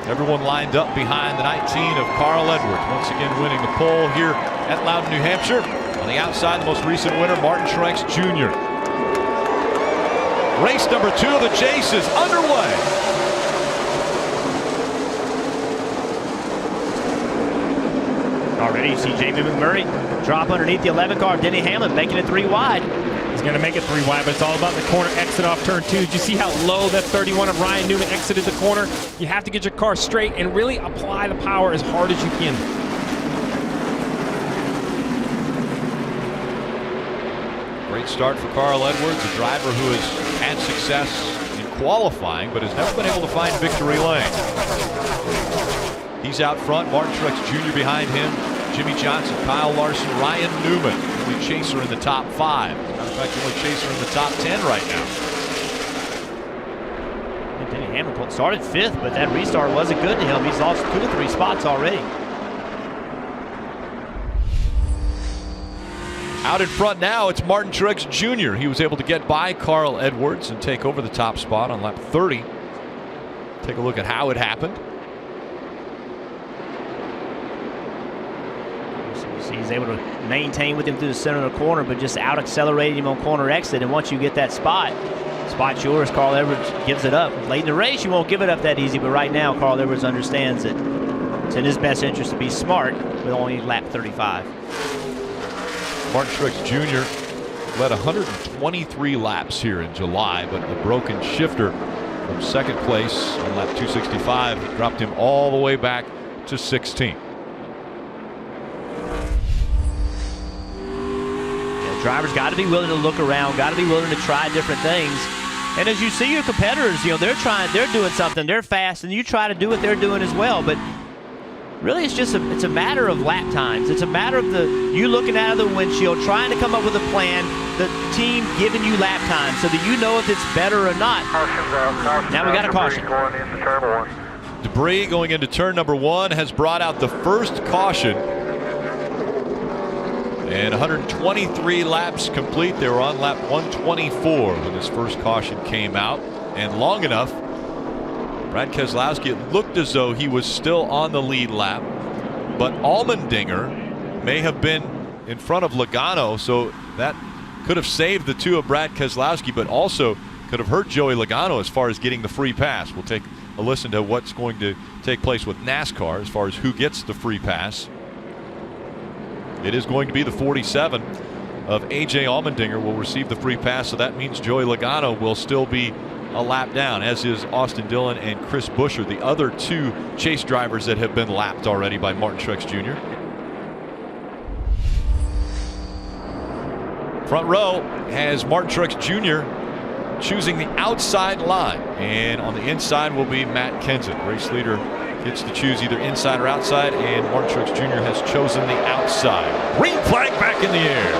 Everyone lined up behind the 19 of Carl Edwards, once again winning the pole here at Loudon, New Hampshire. On the outside, the most recent winner, Martin Truex Jr. Race number 2 of the chase is underway. Already you see Jamie McMurray drop underneath the 11 car. Denny Hamlin making it 3 wide. He's going to make it 3 wide, but it's all about the corner exit off turn 2. Did you see how low that 31 of Ryan Newman exited the corner? You have to get your car straight and really apply the power as hard as you can. Great start for Carl Edwards, a driver who has had success in qualifying, but has never been able to find victory lane. He's out front, Martin Truex Jr. behind him, Jimmy Johnson, Kyle Larson, Ryan Newman, only chaser in the top 5. As a matter of fact, only chaser in the top 10 right now. Denny Hamlin started 5th, but that restart wasn't good to him. He's lost 2 or 3 spots already. Out in front now, it's Martin Truex Jr. He was able to get by Carl Edwards and take over the top spot on lap 30. Take a look at how it happened. He's able to maintain with him through the center of the corner, but just out accelerating him on corner exit. And once you get that spot's yours. Carl Edwards gives it up. Late in the race, you won't give it up that easy, but right now, Carl Edwards understands that it's in his best interest to be smart with only lap 35. Martin Truex Jr. led 123 laps here in July, but a broken shifter from 2nd place on lap 265 dropped him all the way back to 16th. Drivers got to be willing to look around, got to be willing to try different things. And as you see your competitors, you know, they're doing something, they're fast, and you try to do what they're doing as well. But really, it's a matter of lap times. It's a matter of you looking out of the windshield, trying to come up with a plan, the team giving you lap time so that you know if it's better or not. Now we got a caution. Debris going into turn number 1 has brought out the first caution. And 123 laps complete. They were on lap 124 when this first caution came out. And long enough, Brad Keselowski, it looked as though he was still on the lead lap. But Allmendinger may have been in front of Logano, so that could have saved the 2 of Brad Keselowski, but also could have hurt Joey Logano as far as getting the free pass. We'll take a listen to what's going to take place with NASCAR as far as who gets the free pass. It is going to be the 47 of A.J. Allmendinger will receive the free pass, so that means Joey Logano will still be a lap down, as is Austin Dillon and Chris Buescher, the other 2 chase drivers that have been lapped already by Martin Truex Jr. Front row has Martin Truex Jr. choosing the outside line, and on the inside will be Matt Kenseth. Race leader gets to choose either inside or outside, and Martin Truex Jr. has chosen the outside. Green flag back in the air.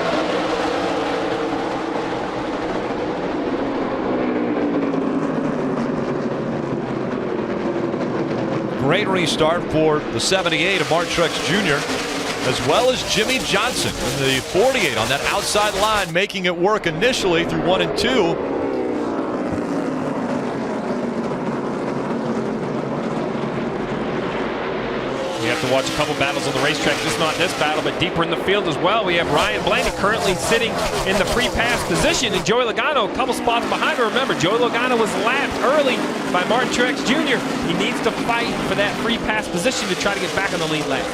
Great restart for the 78 of Martin Truex Jr., as well as Jimmy Johnson in the 48 on that outside line, making it work initially through 1 and 2. To watch a couple battles on the racetrack, just not this battle, but deeper in the field as well. We have Ryan Blaney currently sitting in the free pass position, and Joey Logano a couple spots behind him. Remember, Joey Logano was lapped early by Martin Truex Jr. He needs to fight for that free pass position to try to get back on the lead lap.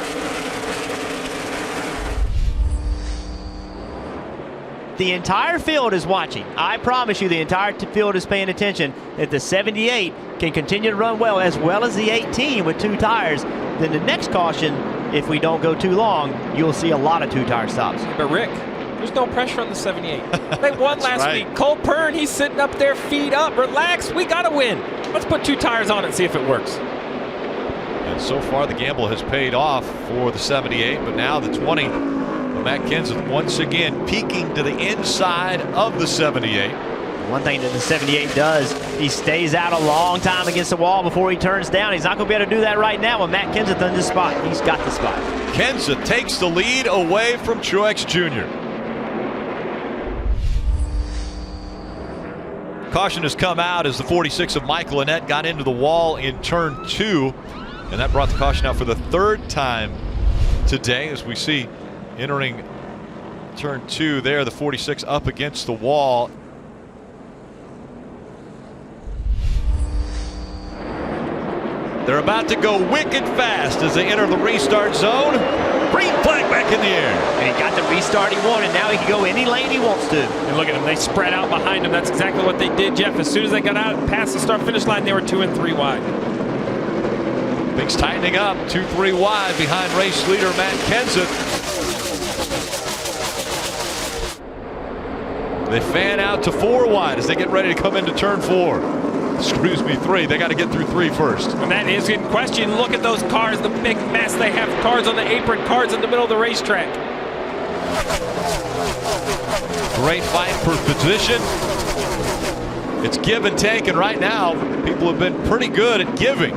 The entire field is watching. I promise you the entire field is paying attention. If the 78 can continue to run well as the 18 with 2 tires, then the next caution, if we don't go too long, you'll see a lot of 2-tire stops. But Rick, there's no pressure on the 78. They won last week. Cole Pern, he's sitting up there, feet up, relax, we got to win. Let's put 2 tires on it and see if it works. And so far the gamble has paid off for the 78, but now the 20 Matt Kenseth once again peeking to the inside of the 78. One thing that the 78 does, he stays out a long time against the wall before he turns down. He's not going to be able to do that right now with Matt Kenseth in this spot. He's got the spot. Kenseth takes the lead away from Truex Jr. Caution has come out as the 46 of Michael Annett got into the wall in turn 2. And that brought the caution out for the third time today, as we see entering turn 2 there, the 46 up against the wall. They're about to go wicked fast as they enter the restart zone. Green flag back in the air. And he got the restart he wanted. Now he can go any lane he wants to. And look at them. They spread out behind him. That's exactly what they did, Jeff. As soon as they got out past the start-finish line, they were 2 and 3 wide. Things tightening up. 2-3 wide behind race leader Matt Kenseth. They fan out to 4 wide as they get ready to come into turn 4. Excuse me, 3. They got to get through 3 first. And that is in question. Look at those cars, the big mess they have. Cars on the apron, cars in the middle of the racetrack. Great fight for position. It's give and take, and right now, people have been pretty good at giving.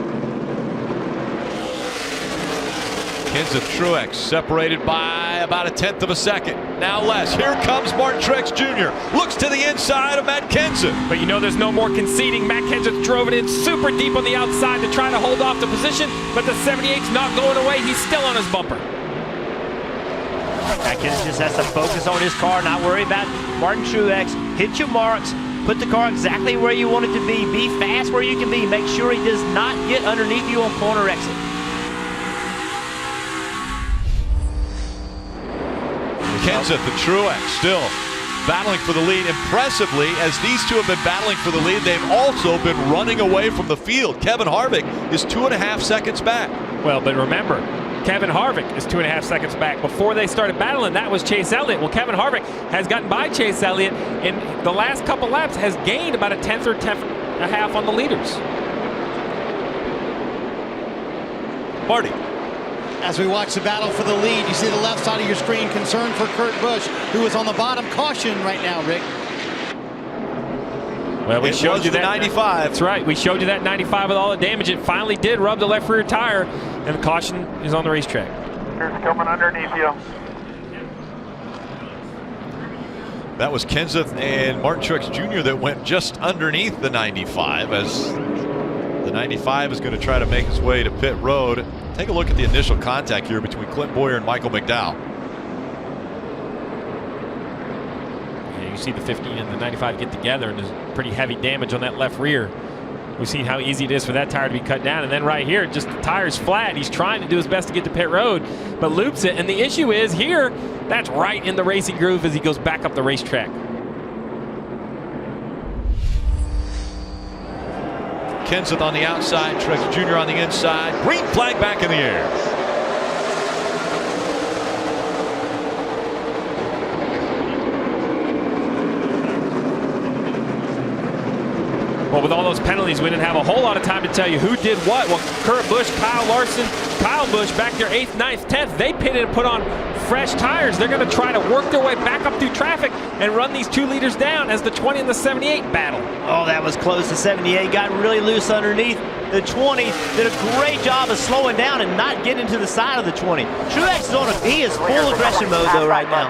Kenseth Truex separated by about 1/10 of a second. Now less. Here comes Martin Truex Jr. Looks to the inside of Matt Kenseth. But you know there's no more conceding. Matt Kenseth drove it in super deep on the outside to try to hold off the position, but the 78's not going away. He's still on his bumper. Matt Kenseth just has to focus on his car, not worry about Martin Truex. Hit your marks. Put the car exactly where you want it to be. Be fast where you can be. Make sure he does not get underneath you on corner exit. Kenseth and Truex still battling for the lead impressively. As these two have been battling for the lead, they've also been running away from the field. Kevin Harvick is 2.5 seconds back. Well, but remember, Kevin Harvick is 2.5 seconds back. Before they started battling, that was Chase Elliott. Well, Kevin Harvick has gotten by Chase Elliott in the last couple laps, has gained about 1/10 or 1/10.5 on the leaders. Marty. As we watch the battle for the lead, you see the left side of your screen, concern for Kurt Busch, who is on the bottom. Caution right now, Rick. Well, we showed you that 95. That's right. We showed you that 95 with all the damage. It finally did rub the left rear tire, and the caution is on the racetrack. Here's coming underneath you. That was Kenseth and Martin Truex Jr. that went just underneath the 95, as the 95 is going to try to make its way to pit road. Take a look at the initial contact here between Clint Bowyer and Michael McDowell. Yeah, you see the 50 and the 95 get together, and there's pretty heavy damage on that left rear. We've seen how easy it is for that tire to be cut down, and then right here, just the tire's flat. He's trying to do his best to get to pit road, but loops it. And the issue is here, that's right in the racing groove as he goes back up the racetrack. Kenseth on the outside, Truex Jr. on the inside. Green flag back in the air. Well, with all those penalties, we didn't have a whole lot of time to tell you who did what. Well, Kurt Busch, Kyle Larson, Kyle Busch back there 8th, 9th, 10th. They pitted and put on fresh tires. They're going to try to work their way back up through traffic and run these 2 leaders down as the 20 and the 78 battle. Oh, that was close. The 78 got really loose underneath. The 20 did a great job of slowing down and not getting to the side of the 20. Truex is on he is full aggression mode though right now.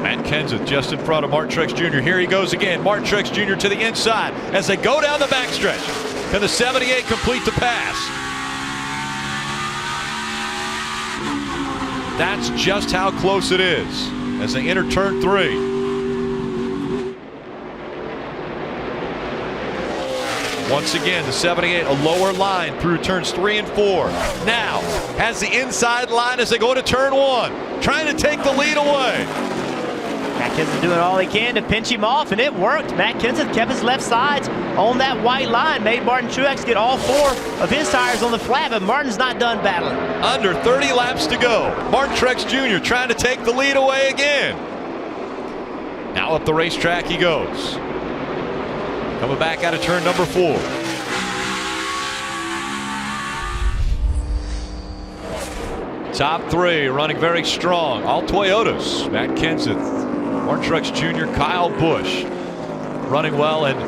Matt Kenseth just in front of Martin Truex Jr. Here he goes again. Martin Truex Jr. to the inside as they go down the backstretch. Can the 78 complete the pass? That's just how close it is as they enter turn 3. Once again, the 78, a lower line through turns 3 and 4. Now has the inside line as they go to turn 1, trying to take the lead away. Matt Kenseth doing all he can to pinch him off, and it worked. Matt Kenseth kept his left sides on that white line, made Martin Truex get all 4 of his tires on the flat, but Martin's not done battling. Under 30 laps to go. Martin Truex Jr. trying to take the lead away again. Now up the racetrack he goes. Coming back out of turn number 4. Top 3 running very strong. All Toyotas. Matt Kenseth, Martin Truex Jr., Kyle Busch running well, and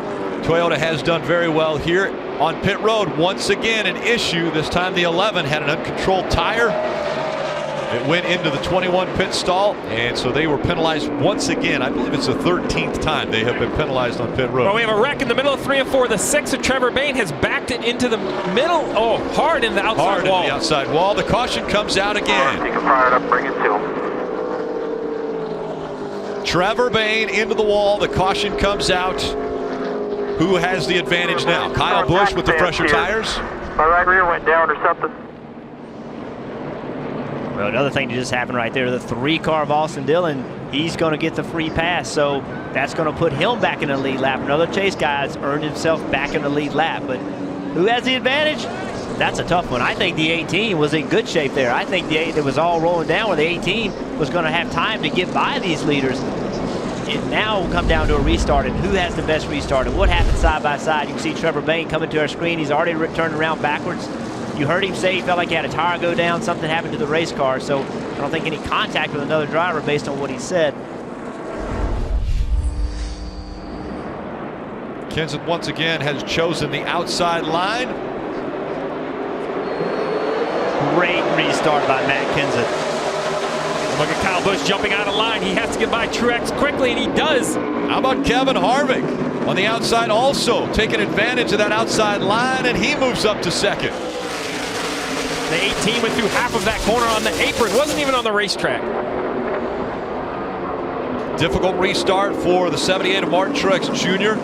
Toyota has done very well here on pit road. Once again an issue. This time the 11 had an uncontrolled tire It went into the 21 pit stall, and so they were penalized once again. I believe it's the 13th time they have been penalized on pit road. Well, we have a wreck in the middle of 3 and 4. The 6 of Trevor Bayne has backed it into the middle. Oh, hard in the outside hard wall. in the outside wall. The caution comes out again. Take it fired up, bring it to him. Trevor Bayne into the wall. The caution comes out. Who has the advantage now? Kyle Busch with the fresher tires? My right rear went down or something. Well, another thing that just happened right there, the 3-car of Austin Dillon, he's going to get the free pass, so that's going to put him back in the lead lap. Another Chase guy's earned himself back in the lead lap, but who has the advantage? That's a tough one. I think the 18 was in good shape there. I think it was all rolling down where the 18 was going to have time to get by these leaders. It now will come down to a restart and who has the best restart and what happens side by side. You can see Trevor Bayne coming to our screen. He's already turned around backwards. You heard him say he felt like he had a tire go down. Something happened to the race car, so I don't think any contact with another driver based on what he said. Kenseth once again has chosen the outside line. Great restart by Matt Kenseth. Look at Kyle Busch jumping out of line. He has to get by Truex quickly, and he does. How about Kevin Harvick on the outside also taking advantage of that outside line, and he moves up to second. The 18 went through half of that corner on the apron. Wasn't even on the racetrack. Difficult restart for the 78 of Martin Truex Jr.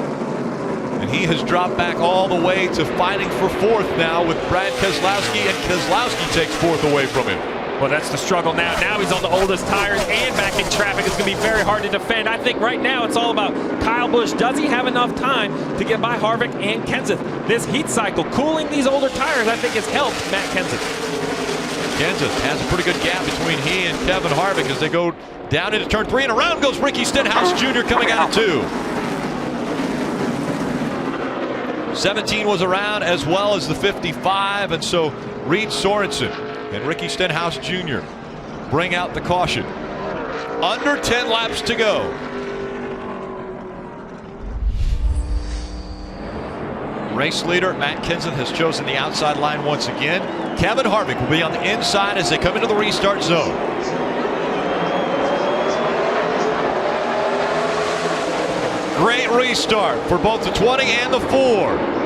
And he has dropped back all the way to fighting for 4th now with Brad Keselowski, and Keselowski takes 4th away from him. Well, that's the struggle now. Now he's on the oldest tires and back in traffic. It's going to be very hard to defend. I think right now it's all about Kyle Busch. Does he have enough time to get by Harvick and Kenseth? This heat cycle, cooling these older tires, I think has helped Matt Kenseth. Kenseth has a pretty good gap between he and Kevin Harvick as they go down into turn 3, and around goes Ricky Stenhouse Jr. coming out of 2. 17 was around as well as the 55, and so Reed Sorensen and Ricky Stenhouse Jr. bring out the caution. Under 10 laps to go. Race leader Matt Kenseth has chosen the outside line once again. Kevin Harvick will be on the inside as they come into the restart zone. Great restart for both the 20 and the 4.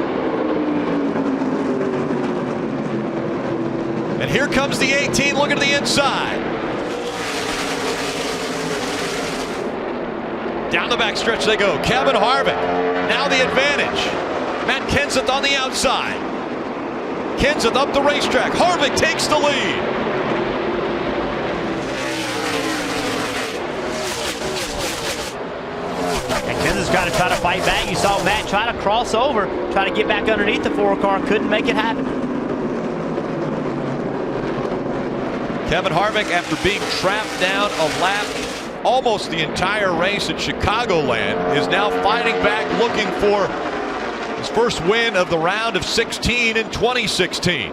And here comes the 18 looking to the inside. Down the backstretch they go. Kevin Harvick now the advantage. Matt Kenseth on the outside. Kenseth up the racetrack. Harvick takes the lead. And Kenseth's got to try to fight back. You saw Matt try to cross over, try to get back underneath the 4-car. Couldn't make it happen. Kevin Harvick, after being trapped down a lap almost the entire race at Chicagoland, is now fighting back, looking for his first win of the round of 16 in 2016.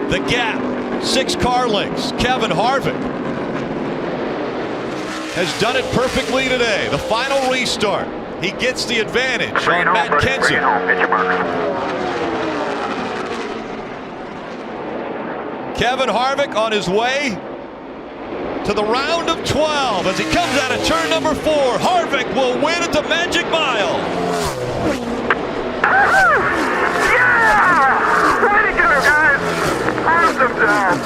The gap, 6 car lengths. Kevin Harvick has done it perfectly today. The final restart. He gets the advantage on Matt Kenseth. Kevin Harvick on his way to the round of 12 as he comes out of turn number 4. Harvick will win at the Magic Mile. Yeah! Way to go, guys! Awesome job!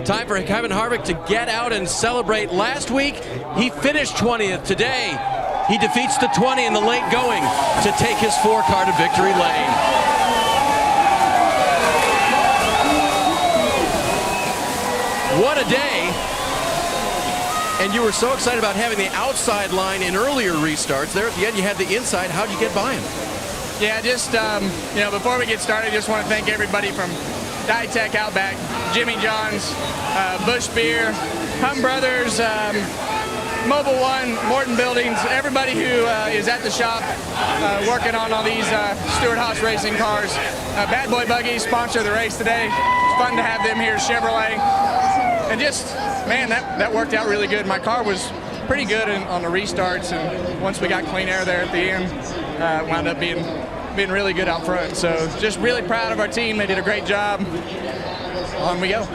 Time for Kevin Harvick to get out and celebrate. Last week, he finished 20th. Today, he defeats the 20 in the late going to take his 4-car to victory lane. What a day. And you were so excited about having the outside line in earlier restarts. There at the end, you had the inside. How'd you get by him? Yeah, just, before we get started, just want to thank everybody from Ditech Outback, Jimmy John's, Busch Beer, Hum Brothers, Mobile One, Morton Buildings, everybody who is at the shop working on all these Stewart-Haas racing cars. Bad Boy Buggies sponsor the race today. It's fun to have them here, Chevrolet. And just, man, that worked out really good. My car was pretty good on the restarts, and once we got clean air there at the end, wound up being really good out front. So just really proud of our team. They did a great job. On we go.